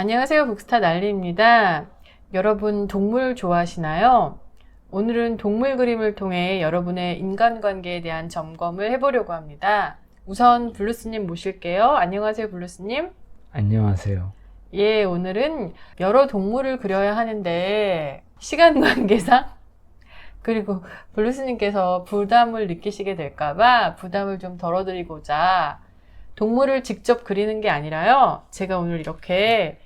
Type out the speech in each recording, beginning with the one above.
안녕하세요. 북스타 난리입니다. 여러분 동물 좋아하시나요? 오늘은 동물 그림을 통해 여러분의 인간관계에 대한 점검을 해보려고 합니다. 우선 블루스님 모실게요. 안녕하세요, 블루스님. 안녕하세요. 예, 오늘은 여러 동물을 그려야 하는데 시간 관계상 그리고 블루스님께서 부담을 느끼시게 될까봐 부담을 좀 덜어드리고자 동물을 직접 그리는 게 아니라요. 제가 오늘 이렇게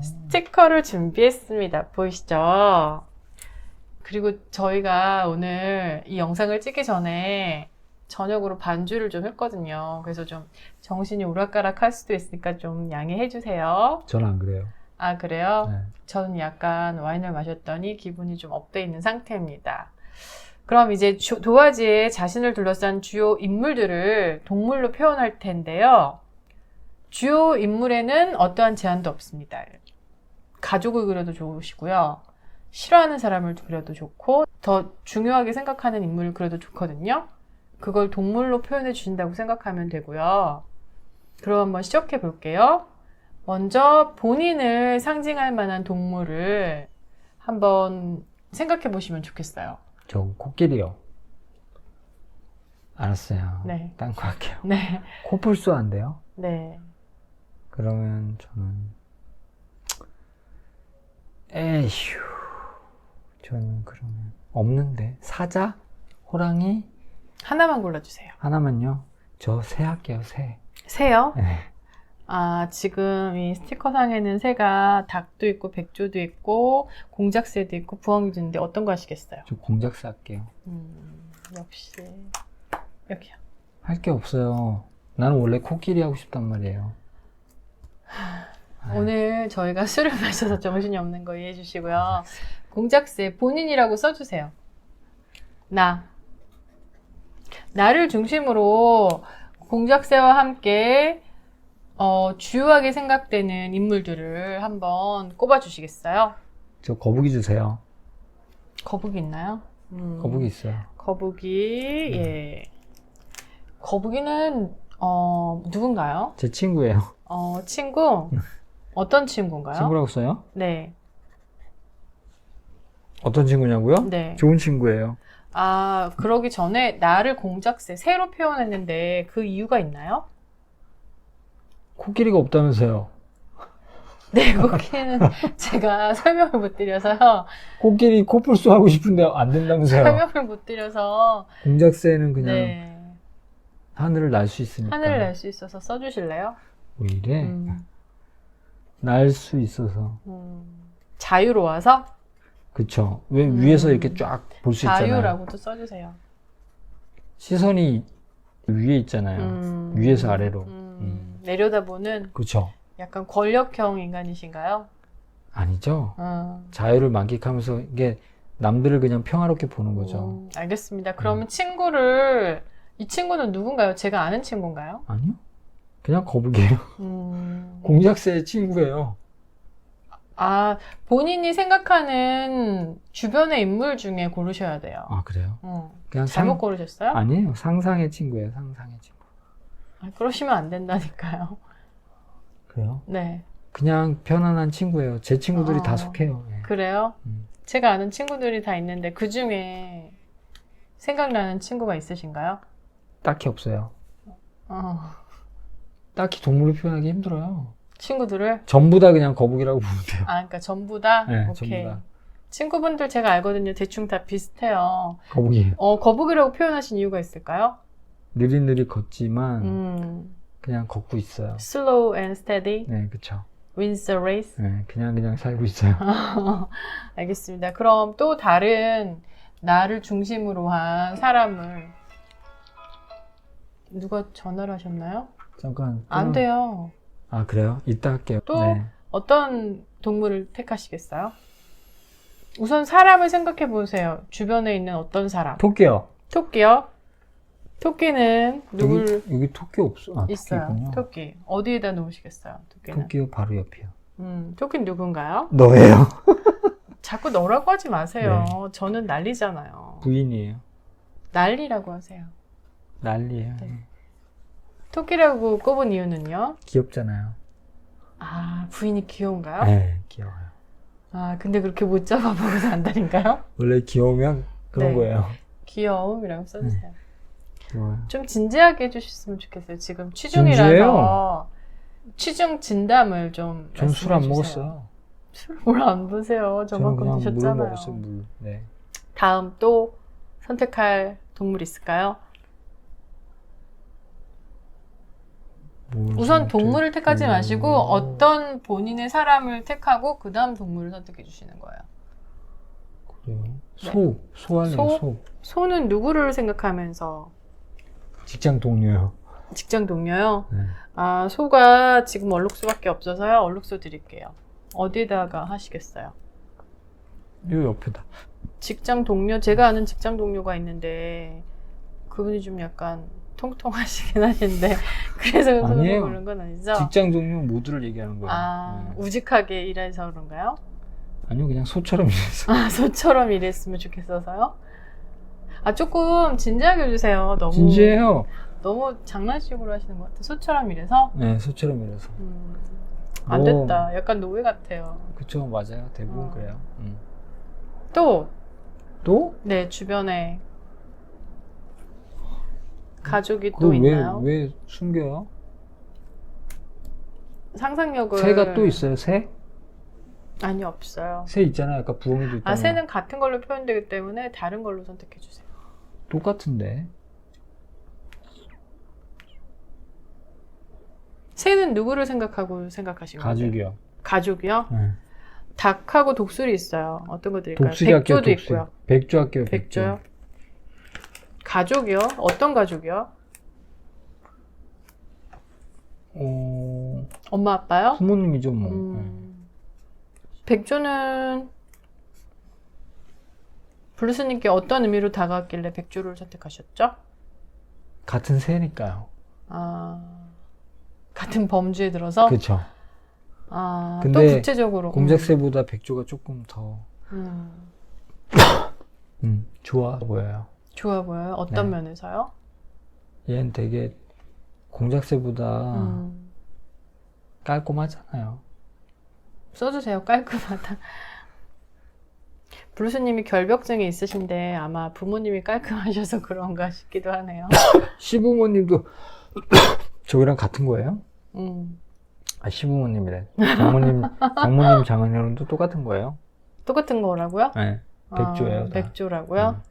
스티커를 준비했습니다. 보이시죠? 그리고 저희가 오늘 이 영상을 찍기 전에 저녁으로 반주를 좀 했거든요. 그래서 좀 정신이 오락가락 할 수도 있으니까 좀 양해해 주세요. 전 안 그래요. 아, 그래요? 네. 저는 약간 와인을 마셨더니 기분이 좀 업돼 있는 상태입니다. 그럼 이제 도화지에 자신을 둘러싼 주요 인물들을 동물로 표현할 텐데요. 주요 인물에는 어떠한 제한도 없습니다. 가족을 그려도 좋으시고요. 싫어하는 사람을 그려도 좋고 더 중요하게 생각하는 인물을 그려도 좋거든요. 그걸 동물로 표현해 주신다고 생각하면 되고요. 그럼 한번 시작해 볼게요. 먼저 본인을 상징할 만한 동물을 한번 생각해 보시면 좋겠어요. 저 코끼리요. 알았어요. 네. 딴 거 할게요. 네. 코뿔소 안 돼요? 네. 그러면 저는 에휴. 저는 그러면 없는데 사자? 호랑이? 하나만 골라주세요. 하나만요. 저 새 할게요. 새. 새요? 네. 아, 지금 이 스티커 상에는 새가 닭도 있고 백조도 있고 공작새도 있고 부엉이도 있는데 어떤 거 하시겠어요? 저 공작새 할게요. 역시 여기요. 할 게 없어요. 나는 원래 코끼리 하고 싶단 말이에요. 오늘 저희가 술을 마셔서 정신이 없는 거 이해해 주시고요. 공작새 본인이라고 써주세요. 나를 중심으로 공작새와 함께 주요하게 생각되는 인물들을 한번 꼽아주시겠어요? 저 거북이 주세요. 거북이 있나요? 거북이 있어요. 거북이, 예. 거북이는, 누군가요? 제 친구예요. 친구? 어떤 친구인가요? 친구라고 써요? 네. 어떤 친구냐고요? 네. 좋은 친구예요. 아, 그러기 전에 나를 공작새, 새로 표현했는데 그 이유가 있나요? 코끼리가 없다면서요. 네, 거기는 제가 설명을 못 드려서요. 코끼리 코뿔소 하고 싶은데 안 된다면서요. 설명을 못 드려서. 공작새는 그냥 네. 하늘을 날 수 있으니까. 하늘을 날 수 있어서 써주실래요? 왜 이래? 음, 날 수 있어서. 자유로워서? 그쵸. 왜 위에서 이렇게 쫙 볼 수 있잖아요. 자유라고도 써주세요. 시선이 위에 있잖아요. 위에서 아래로. 내려다보는 그쵸. 약간 권력형 인간이신가요? 아니죠. 자유를 만끽하면서 이게 남들을 그냥 평화롭게 보는 거죠. 알겠습니다. 그러면 이 친구는 누군가요? 제가 아는 친구인가요? 아니요. 그냥 거북이에요. 공작새의 친구예요. 아, 본인이 생각하는 주변의 인물 중에 고르셔야 돼요. 아, 그래요? 그냥 잘못 고르셨어요? 아니에요. 상상의 친구예요. 상상의 친구. 아, 그러시면 안 된다니까요. 그래요? 네. 그냥 편안한 친구예요. 제 친구들이 다 속해요. 예. 그래요? 제가 아는 친구들이 다 있는데 그 중에 생각나는 친구가 있으신가요? 딱히 없어요. 딱히 동물을 표현하기 힘들어요. 친구들을? 전부 다 그냥 거북이라고 보면 돼요. 아, 그러니까 전부 다? 네, 오케이. 전부 다. 친구분들 제가 알거든요. 대충 다 비슷해요. 거북이. 거북이라고 표현하신 이유가 있을까요? 느릿느릿 걷지만 그냥 걷고 있어요. Slow and steady 네, 그쵸. wins the race. 네, 그냥 살고 있어요. 알겠습니다. 그럼 또 다른 나를 중심으로 한 사람을 누가 전화를 하셨나요? 잠깐. 안 돼요. 아, 그래요? 이따 할게요. 또 네. 어떤 동물을 택하시겠어요? 우선 사람을 생각해 보세요. 주변에 있는 어떤 사람. 토끼요. 토끼요? 토끼는 누굴 여기 토끼 없어. 아, 있어요. 토끼군요. 토끼. 어디에다 놓으시겠어요? 토끼는. 토끼요, 바로 옆이요. 토끼는 누군가요? 너예요. 자꾸 너라고 하지 마세요. 저는 난리잖아요. 부인이에요. 난리라고 하세요. 난리예요. 네. 토끼라고 꼽은 이유는요? 귀엽잖아요. 아, 부인이 귀여운가요? 네, 귀여워요. 아, 근데 그렇게 못 잡아보고서 안다니까요? 원래 귀여우면 그런 네. 거예요. 귀여움이라고 써주세요. 귀여워요. 좀 진지하게 해주셨으면 좋겠어요. 지금 진지해요? 취중이라서 취중 진담을 좀 전 술 안 말씀해 주세요. 먹었어요. 술 뭘 안 보세요. 저는 저만큼 그냥 물 드셨잖아요. 먹었어요, 물. 네. 다음 또 선택할 동물 있을까요? 우선 동물을 택하지 마시고 어떤 본인의 사람을 택하고 그 다음 동물을 선택해 주시는 거예요. 그래요? 네. 소 할래요, 소? 소. 소는 누구를 생각하면서? 직장 동료요. 직장 동료요? 네. 아, 소가 지금 얼룩소밖에 없어서요. 얼룩소 드릴게요. 어디다가 하시겠어요? 요 옆에다. 직장 동료, 제가 아는 직장 동료가 있는데 그분이 좀 약간 통통하시긴 하신데 그래서 손을 아니에요. 고른 건 아니죠? 직장 동료 모두를 얘기하는 거예요. 아, 네. 우직하게 일해서 그런가요? 아니요, 그냥 소처럼 일해서. 아, 소처럼 일했으면 좋겠어서요? 아, 조금 진지하게 해주세요. 너무 진지해요. 너무 장난식으로 하시는 것 같아요. 소처럼 일해서? 네, 소처럼 일해서. 안 뭐, 됐다. 약간 노예 같아요. 그쵸, 맞아요. 대부분 어. 그래요. 또, 또? 네, 주변에 가족이 또 그걸 있나요? 왜 숨겨요? 상상력을. 새가 또 있어요, 새? 아니, 없어요. 새 있잖아요. 아까 부엉이도 있잖아요. 아, 새는 같은 걸로 표현되기 때문에 다른 걸로 선택해 주세요. 똑같은데. 새는 누구를 생각하고 생각하신 거예요? 가죽이요. 가족이요? 네. 닭하고 독수리 있어요. 어떤 거 드릴까요? 독수리 할게요, 백조도 독수리. 있고요. 백조 할게요, 백조요? 가족이요? 어떤 가족이요? 엄마 아빠요? 부모님이죠, 뭐. 백조는 블루스님께 어떤 의미로 다가왔길래 백조를 선택하셨죠? 같은 새니까요. 아, 같은 범주에 들어서? 그렇죠. 아, 또 근데 구체적으로. 공작새보다 백조가 조금 더 좋아 보여요. 좋아 보여요? 어떤 네. 면에서요? 얘는 되게 공작새보다 깔끔하잖아요. 써주세요. 깔끔하다. 블루스님이 결벽증이 있으신데 아마 부모님이 깔끔하셔서 그런가 싶기도 하네요. 시부모님도 저기랑 같은 거예요? 아, 시부모님이래. 장모님, 장인어른도 똑같은 거예요? 똑같은 거라고요? 네. 백조예요. 아, 다. 백조라고요?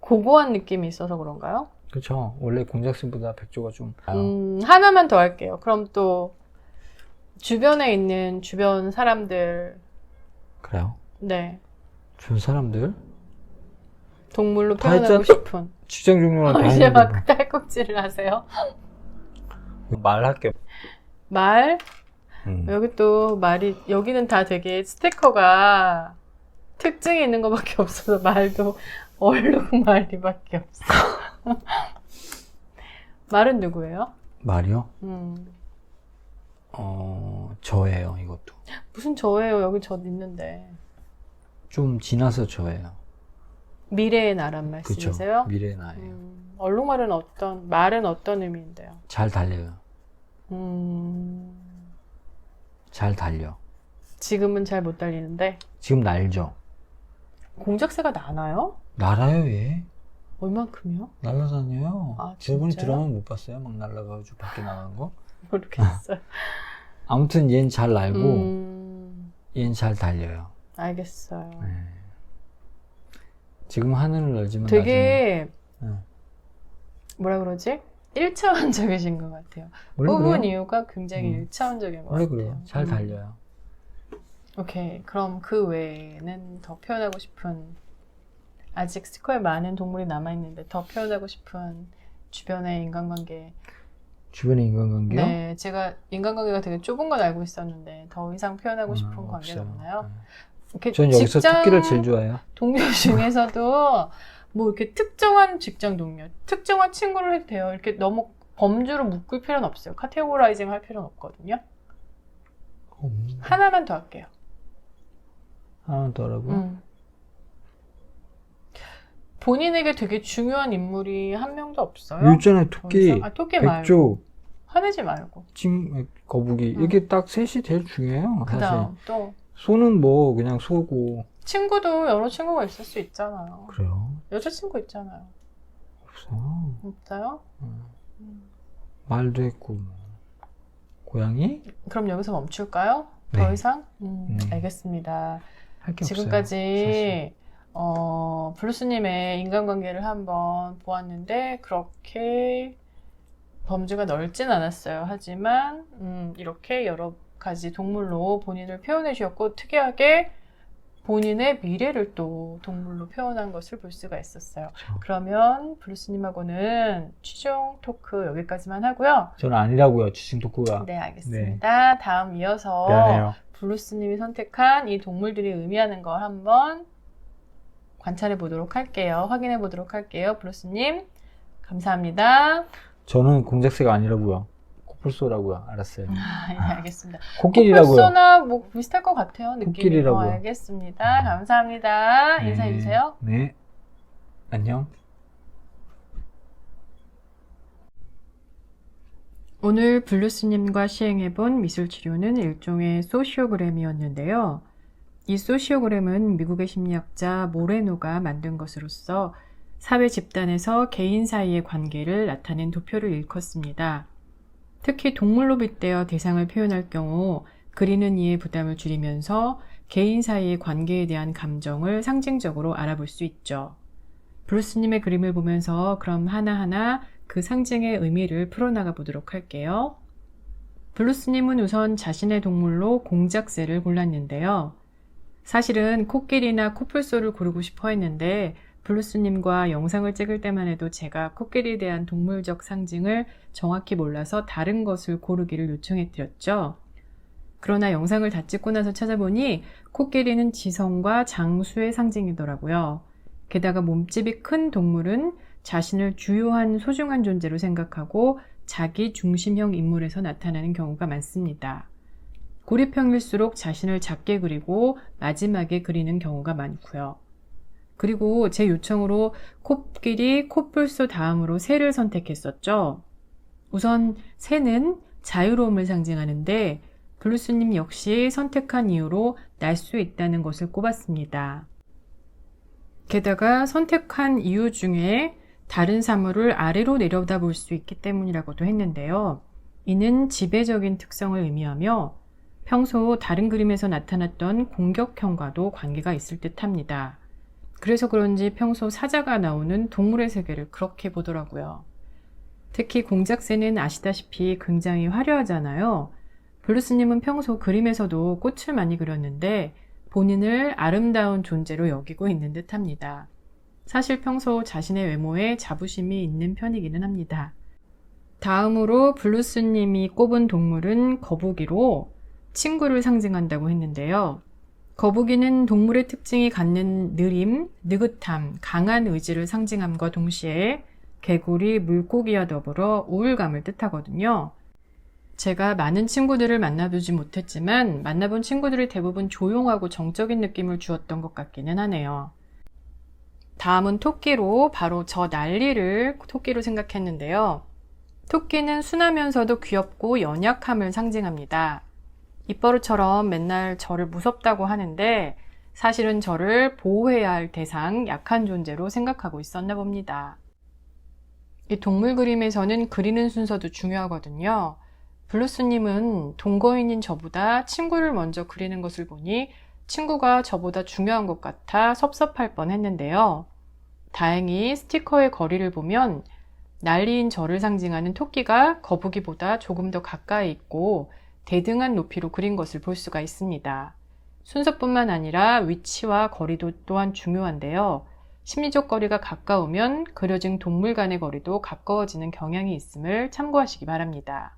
고고한 느낌이 있어서 그런가요? 그렇죠. 원래 공작새보다 백조가 좀. 하나만 더 할게요. 그럼 또 주변에 있는 주변 사람들, 그래요? 네, 주변 사람들? 동물로 다 표현하고 했잖아. 싶은. 직장 종류랑 다 이제 했는데 막 딸꾹질을 하세요. 말할게요. 말, 여기 또 말이, 여기는 다 되게 스티커가 특징이 있는 것밖에 없어서 말도 얼룩말이밖에 없어. 말은 누구예요? 말이요? 저예요, 이것도. 무슨 저예요? 여기 저 있는데. 좀 지나서 저예요. 미래의 나란 말씀이세요? 그쵸. 미래의 나예요. 얼룩말은 말은 어떤 의미인데요? 잘 달려요. 잘 달려. 지금은 잘 못 달리는데. 지금 날죠? 공작새가 나나요? 날아요, 얘. 얼만큼이요? 날아다녀요. 아, 저번에 진짜요? 드라마 못 봤어요? 막 날아가지고 밖에 나가는 거? 모르겠어요. 아무튼 얘는 잘 날고, 얘는 잘 달려요. 알겠어요. 네. 지금 하늘을 날지만 되게 나중에... 뭐라 그러지? 1차원적이신 것 같아요. 원래 뽑은 그래요? 이유가 굉장히 1차원적인 것 원래 같아요. 그래요. 잘 달려요. 오케이. 그럼 그 외에는 더 표현하고 싶은, 아직 스티커에 많은 동물이 남아있는데 더 표현하고 싶은 주변의 인간관계. 주변의 인간관계요? 네, 제가 인간관계가 되게 좁은 건 알고 있었는데 더 이상 표현하고 싶은 관계가 없어요. 없나요? 이렇게 전 여기서 직장 토끼를 제일 좋아해요. 동료 중에서도 뭐 이렇게 특정한 직장 동료, 특정한 친구를 해도 돼요. 이렇게 너무 범주로 묶을 필요는 없어요. 카테고라이징 할 필요는 없거든요. 하나만 더 할게요. 하나 더라고요? 본인에게 되게 중요한 인물이 한 명도 없어요? 있잖아요. 토끼, 토끼 백조. 말고. 화내지 말고. 거북이. 이게 딱 셋이 제일 중요해요. 그 사실. 다음 또 소는 뭐 그냥 소고. 친구도 여러 친구가 있을 수 있잖아요. 그래요? 여자친구 있잖아요. 없어요. 없어요? 말도 했고 뭐. 고양이? 그럼 여기서 멈출까요? 네. 더 이상? 알겠습니다. 할 게 없어요. 지금까지 블루스님의 인간관계를 한번 보았는데 그렇게 범주가 넓진 않았어요. 하지만 이렇게 여러 가지 동물로 본인을 표현해 주셨고 특이하게 본인의 미래를 또 동물로 표현한 것을 볼 수가 있었어요. 그렇죠. 그러면 블루스님하고는 최종 토크 여기까지만 하고요. 저는 아니라고요. 추신 토크가. 네, 알겠습니다. 다음 이어서 미안해요. 블루스님이 선택한 이 동물들이 의미하는 걸 한번 관찰해 보도록 할게요. 확인해 보도록 할게요. 블루스님, 감사합니다. 저는 공작새가 아니라고요. 코뿔소라고요. 알았어요. 네, 알겠습니다. 코끼리라고요. 코뿔소나 뭐 비슷할 것 같아요. 느낌이. 코끼리라고요. 알겠습니다. 감사합니다. 네. 인사해 주세요. 네. 안녕. 오늘 블루스님과 시행해본 미술치료는 일종의 소시오그램이었는데요. 이 소시오그램은 미국의 심리학자 모레노가 만든 것으로서 사회 집단에서 개인 사이의 관계를 나타낸 도표를 일컫습니다. 특히 동물로 빗대어 대상을 표현할 경우 그리는 이의 부담을 줄이면서 개인 사이의 관계에 대한 감정을 상징적으로 알아볼 수 있죠. 블루스님의 그림을 보면서 그럼 하나하나 그 상징의 의미를 풀어나가 보도록 할게요. 블루스님은 우선 자신의 동물로 공작새를 골랐는데요. 사실은 코끼리나 코뿔소를 고르고 싶어 했는데 블루스님과 영상을 찍을 때만 해도 제가 코끼리에 대한 동물적 상징을 정확히 몰라서 다른 것을 고르기를 요청해드렸죠. 그러나 영상을 다 찍고 나서 찾아보니 코끼리는 지성과 장수의 상징이더라고요. 게다가 몸집이 큰 동물은 자신을 주요한 소중한 존재로 생각하고 자기 중심형 인물에서 나타나는 경우가 많습니다. 고리평일수록 자신을 작게 그리고 마지막에 그리는 경우가 많고요. 그리고 제 요청으로 코끼리, 코뿔소 다음으로 새를 선택했었죠. 우선 새는 자유로움을 상징하는데 블루스님 역시 선택한 이유로 날 수 있다는 것을 꼽았습니다. 게다가 선택한 이유 중에 다른 사물을 아래로 내려다볼 수 있기 때문이라고도 했는데요. 이는 지배적인 특성을 의미하며 평소 다른 그림에서 나타났던 공격형과도 관계가 있을 듯합니다. 그래서 그런지 평소 사자가 나오는 동물의 세계를 그렇게 보더라고요. 특히 공작새는 아시다시피 굉장히 화려하잖아요. 블루스님은 평소 그림에서도 꽃을 많이 그렸는데 본인을 아름다운 존재로 여기고 있는 듯합니다. 사실 평소 자신의 외모에 자부심이 있는 편이기는 합니다. 다음으로 블루스님이 꼽은 동물은 거북이로 친구를 상징한다고 했는데요. 거북이는 동물의 특징이 갖는 느림, 느긋함, 강한 의지를 상징함과 동시에 개구리, 물고기와 더불어 우울감을 뜻하거든요. 제가 많은 친구들을 만나보지 못했지만 만나본 친구들이 대부분 조용하고 정적인 느낌을 주었던 것 같기는 하네요. 다음은 토끼로 바로 저 난리를 토끼로 생각했는데요. 토끼는 순하면서도 귀엽고 연약함을 상징합니다. 입버릇처럼 맨날 저를 무섭다고 하는데 사실은 저를 보호해야 할 대상, 약한 존재로 생각하고 있었나 봅니다. 이 동물 그림에서는 그리는 순서도 중요하거든요. 블루스님은 동거인인 저보다 친구를 먼저 그리는 것을 보니 친구가 저보다 중요한 것 같아 섭섭할 뻔했는데요. 다행히 스티커의 거리를 보면 난리인 저를 상징하는 토끼가 거북이보다 조금 더 가까이 있고 대등한 높이로 그린 것을 볼 수가 있습니다. 순서뿐만 아니라 위치와 거리도 또한 중요한데요. 심리적 거리가 가까우면 그려진 동물 간의 거리도 가까워지는 경향이 있음을 참고하시기 바랍니다.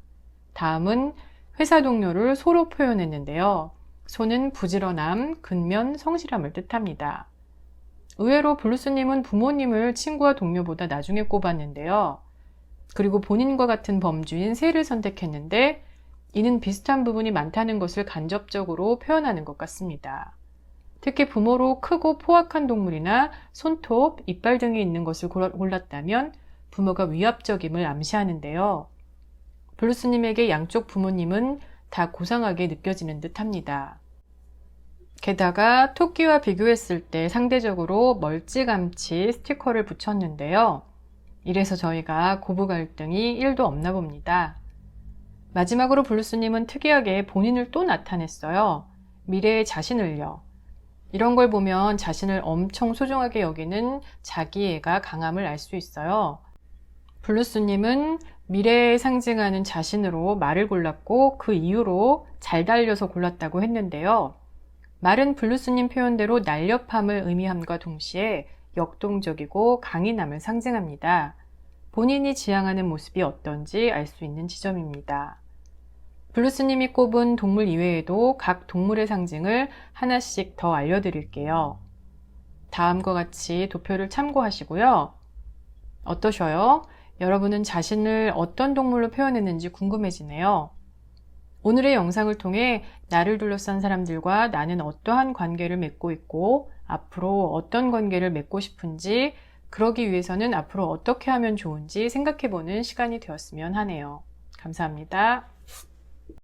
다음은 회사 동료를 소로 표현했는데요. 소는 부지런함, 근면, 성실함을 뜻합니다. 의외로 블루스님은 부모님을 친구와 동료보다 나중에 꼽았는데요. 그리고 본인과 같은 범주인 새를 선택했는데 이는 비슷한 부분이 많다는 것을 간접적으로 표현하는 것 같습니다. 특히 부모로 크고 포악한 동물이나 손톱, 이빨 등이 있는 것을 골랐다면 부모가 위압적임을 암시하는데요. 블루스님에게 양쪽 부모님은 다 고상하게 느껴지는 듯 합니다. 게다가 토끼와 비교했을 때 상대적으로 멀찌감치 스티커를 붙였는데요. 이래서 저희가 고부 갈등이 1도 없나 봅니다. 마지막으로 블루스님은 특이하게 본인을 또 나타냈어요. 미래의 자신을요. 이런 걸 보면 자신을 엄청 소중하게 여기는 자기애가 강함을 알 수 있어요. 블루스님은 미래에 상징하는 자신으로 말을 골랐고 그 이유로 잘 달려서 골랐다고 했는데요. 말은 블루스님 표현대로 날렵함을 의미함과 동시에 역동적이고 강인함을 상징합니다. 본인이 지향하는 모습이 어떤지 알 수 있는 지점입니다. 블루스님이 꼽은 동물 이외에도 각 동물의 상징을 하나씩 더 알려드릴게요. 다음과 같이 도표를 참고하시고요. 어떠셔요? 여러분은 자신을 어떤 동물로 표현했는지 궁금해지네요. 오늘의 영상을 통해 나를 둘러싼 사람들과 나는 어떠한 관계를 맺고 있고 앞으로 어떤 관계를 맺고 싶은지, 그러기 위해서는 앞으로 어떻게 하면 좋은지 생각해보는 시간이 되었으면 하네요. 감사합니다.